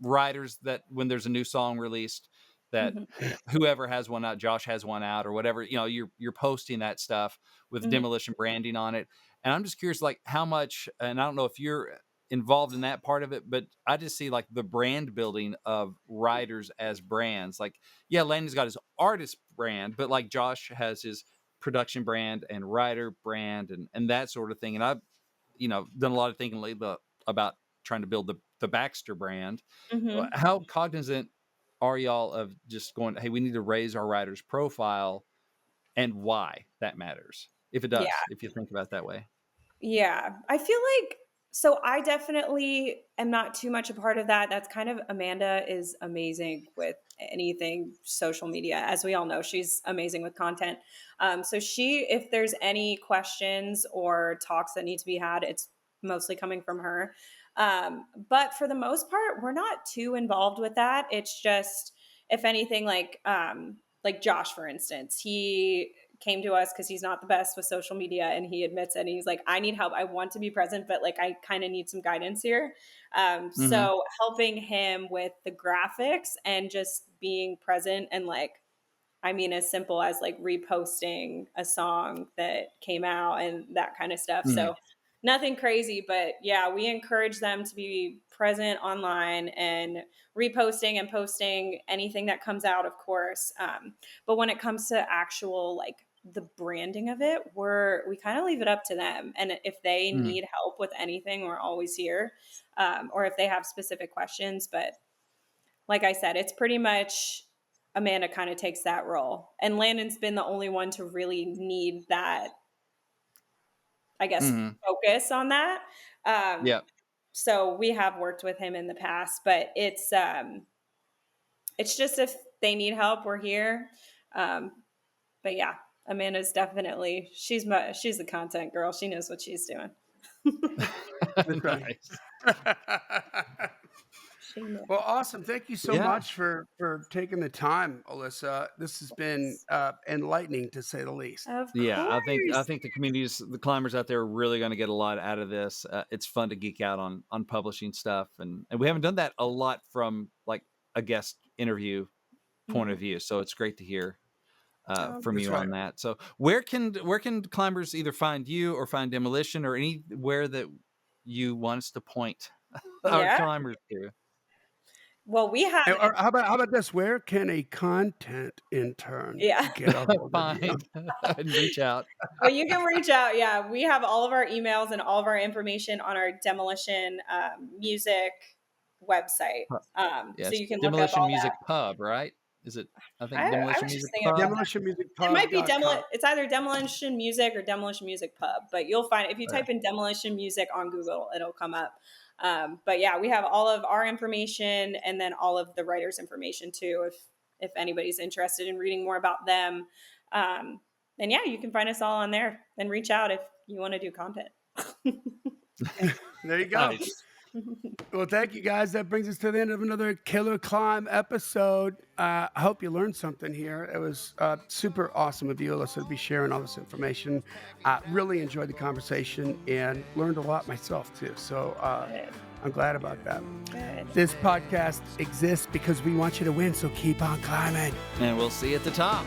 writers that when there's a new song released, that Mhm. whoever has one out, Josh has one out or whatever, you're posting that stuff with Mhm. Demolition branding on it, and I'm just curious, like how much, and I don't know if you're involved in that part of it, but I just see like the brand building of writers as brands. Like, yeah, Landon's got his artist brand, but like Josh has his production brand and writer brand and that sort of thing. And I've, done a lot of thinking lately about trying to build the Baxter brand. Mhm. How cognizant are y'all of just going, hey, we need to raise our writer's profile and why that matters? If it Yeah. does, if you think about it that way. Yeah. I feel like so I definitely am not too much a part of that. That's kind of Amanda is amazing with anything social media. As we all know, she's amazing with content. So if there's any questions or talks that need to be had, it's mostly coming from her. But for the most part, we're not too involved with that. It's just, if anything, like Josh, for instance, he came to us because he's not the best with social media, and he admits it. And he's like, I need help. I want to be present, but like I kind of need some guidance here. Mm-hmm. So helping him with the graphics and just being present, and like, I mean, as simple as like reposting a song that came out and that kind of stuff. Mm-hmm. So nothing crazy, but yeah, we encourage them to be present online and reposting and posting anything that comes out, of course. But when it comes to actual like the branding of it, we kind of leave it up to them. And if they Mm-hmm. need help with anything, we're always here. Or if they have specific questions. But like I said, it's pretty much Amanda kind of takes that role. And Landon's been the only one to really need that, I guess, Mm-hmm. focus on that. Um, Yeah. so we have worked with him in the past, but it's just if they need help, we're here. Um, but yeah, Amanda's definitely she's the content girl. She knows what she's doing. That's right. Nice. She knows. Well, awesome. Thank you so Yeah. much for taking the time, Alyssa. This has been enlightening to say the least. Of Yeah, I course. think the climbers out there are really going to get a lot out of this. It's fun to geek out on publishing stuff, and we haven't done that a lot from like a guest interview point of view. So it's great to hear from That's you right. on that. So where can climbers either find you or find Demolition or anywhere that you want us to point our Yeah. climbers to? Well, we have Or how about this? Where can a content intern yeah. get a hold of you? Find and reach out. Well, you can reach out. Yeah, we have all of our emails and all of our information on our Demolition music website. So Yes, you can look up Demolition all Music that. Pub, right? Is it? I think I Demolition was just Music thinking Pub. it might be Demolitionmusicpub.com. It's either Demolition Music or Demolition Music Pub, but you'll find if you Yeah. type in Demolition Music on Google, it'll come up. But yeah, we have all of our information and then all of the writers' information too. If anybody's interested in reading more about them, then yeah, you can find us all on there and reach out if you want to do content. There you go. Nice. Well, thank you guys. That brings us to the end of another Killer Climb episode. I hope you learned something here. It was super awesome of you, Alyssa, to be sharing all this information. I really enjoyed the conversation and learned a lot myself too. So I'm glad about that. Good. This podcast exists because we want you to win, so keep on climbing. And we'll see you at the top.